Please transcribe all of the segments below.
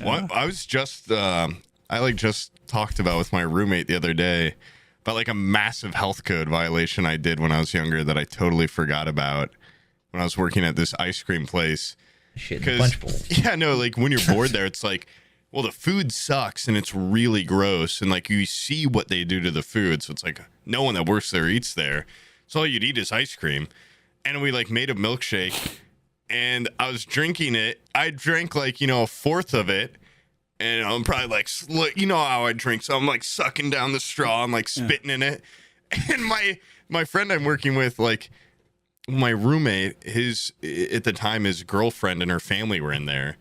What I was just just talked about with my roommate the other day about like a massive health code violation I did when I was younger that I totally forgot about when I was working at this ice cream place. Shit in the punch bowl. Yeah, no, like when you're bored there, it's like, well, the food sucks and it's really gross, and like you see what they do to the food, so it's like no one that works there eats there. So all you'd eat is ice cream. And we like made a milkshake, and I was drinking it. I drank like, a fourth of it. And I'm probably like, you know how I drink. So I'm like sucking down the straw. I'm like spitting in it. And my friend I'm working with, like my roommate, at the time, his girlfriend and her family were in there.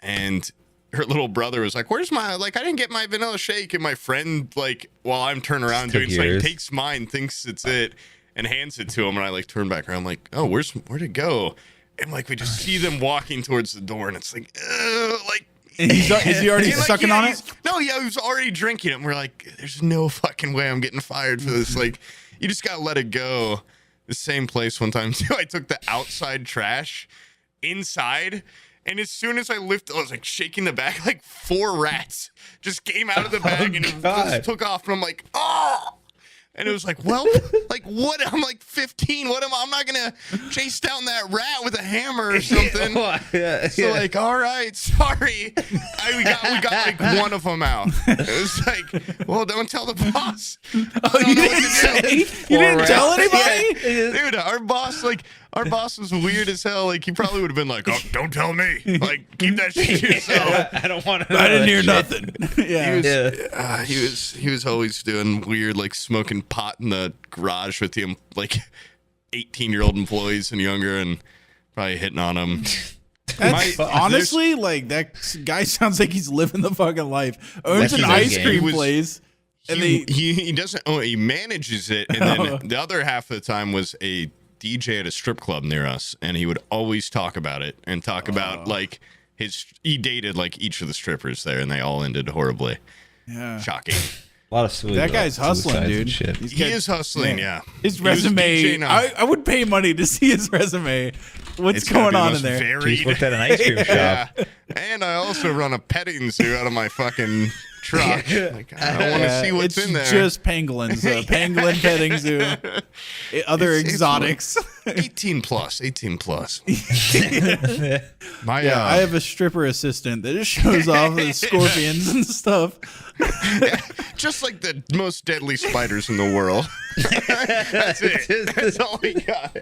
And her little brother was like, where's I didn't get my vanilla shake. And my friend, like, while I'm turning around doing something, takes mine, thinks it's it, and hands it to him. And I like turn back around, I'm like, oh, where'd it go? And like, we just see them walking towards the door. And it's like, like, is he already sucking on it? No, yeah, he was already drinking it. And we're like, there's no fucking way I'm getting fired for this. Like, you just gotta let it go. The same place one time too, I took the outside trash inside, and as soon as I lifted, I was like shaking the bag, like 4 rats just came out of the bag and just took off. And I'm like, oh. And it was like, well, like what? I'm like 15. I'm not gonna chase down that rat with a hammer or something. So like, all right, sorry. We got like one of them out. It was like, well, don't tell the boss. You didn't tell anybody? Dude, our boss was weird as hell. Like he probably would have been like, oh, don't tell me. Like keep that shit to yourself. I don't want to. I didn't hear nothing. He was always doing weird, like smoking pot in the garage with him, like 18-year-old employees and younger, and probably hitting on them. Honestly, like that guy sounds like he's living the fucking life. Owns an ice cream place. And he doesn't own it, he manages it, and then the other half of the time was a DJ at a strip club near us, and he would always talk about it and talk about like he dated like each of the strippers there, and they all ended horribly. Yeah, shocking. A lot of suicide. That guy's hustling, dude. He is hustling. Yeah, his resume. I would pay money to see his resume. What's going on in there? He's worked at an ice cream shop. Yeah. And I also run a petting zoo out of my fucking truck. Like, I don't want to see what's in there. It's just pangolins. Pangolin petting zoo. Other exotics. 18 plus. I have a stripper assistant that just shows off the scorpions and stuff. Just like the most deadly spiders in the world. That's it. That's all we got.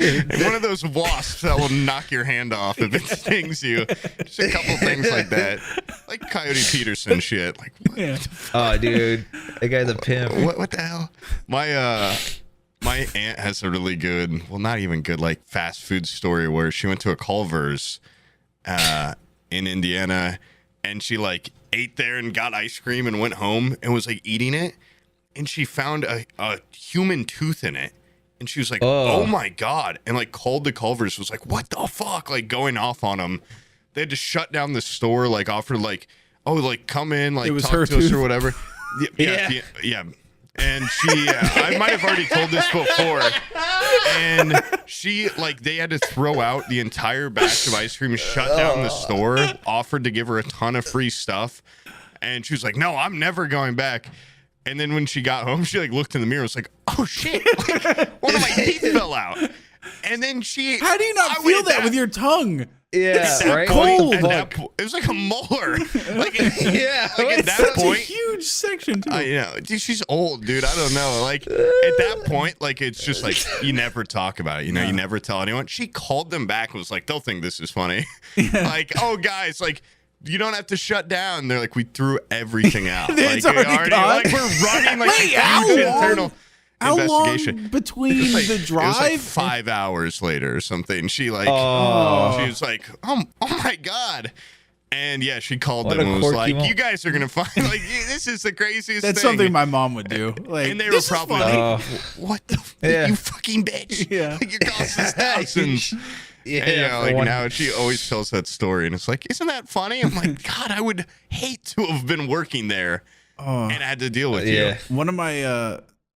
And one of those wasps that will knock your hand off if it stings you. Just a couple things like that. Like Coyote Peterson shit. Like, what? Yeah. Oh, dude. That guy's a pimp. What the hell? My aunt has a really good, well, not even good, like fast food story where she went to a Culver's in Indiana, and she like ate there and got ice cream and went home and was like eating it, and she found a human tooth in it, and she was like, oh my god, and like called the Culver's, was like, what the fuck, like going off on them. They had to shut down the store, like offered like, oh, like come in, like talk to us or whatever. Yeah. And she, I might have already told this before, and she, like, they had to throw out the entire batch of ice cream, shut down the store, offered to give her a ton of free stuff, and she was like, no, I'm never going back. And then when she got home, she, like, looked in the mirror and was like, oh, shit, like, one of my teeth fell out. And then she... How do you not feel that with your tongue? Yeah, right. Cold. It was like a molar. Like, at that point, a huge section too. She's old, dude. I don't know. Like at that point, like it's just like you never talk about it. You know, you never tell anyone. She called them back and was like, "They'll think this is funny." Like, oh, guys, like you don't have to shut down. They're like, we threw everything out. Like, like we're running like huge internal. How long between the drive? It was like 5 hours later or something. She like, she was like, oh my god, and yeah, she called them and was like, you guys are gonna find like this is the craziest. That's thing. Something my mom would do. Like, and they were probably like, what the you fucking bitch? Yeah, like, your cost us thousands. Yeah, like now she always tells that story, and it's like, isn't that funny? I'm like, God, I would hate to have been working there and had to deal with you.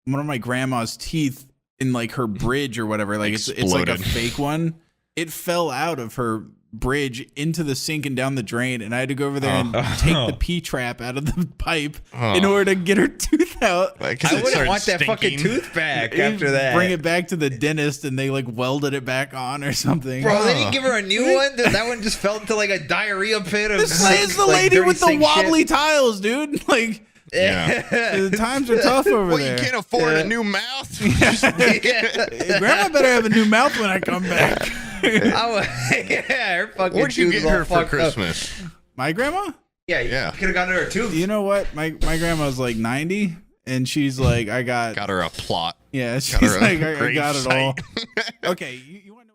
One of my grandma's teeth in like her bridge or whatever, like it's like a fake one. It fell out of her bridge into the sink and down the drain, and I had to go over there and take the pee trap out of the pipe in order to get her tooth out. I wouldn't want that fucking tooth back after that. Bring it back to the dentist, and they like welded it back on or something. Bro, they didn't give her a new one. That one just fell into like a diarrhea pit of. This is the lady with the wobbly tiles, dude. Like. Yeah. The times are tough over there. You can't afford a new mouth. Grandma better have a new mouth when I come back. Her fucking. What'd you get her for Christmas? My grandma? Yeah. You could have gotten her a tooth. You know what? My grandma's like 90, and she's like, I got her a plot. Yeah, she's like, I got it all. Okay, you want to know?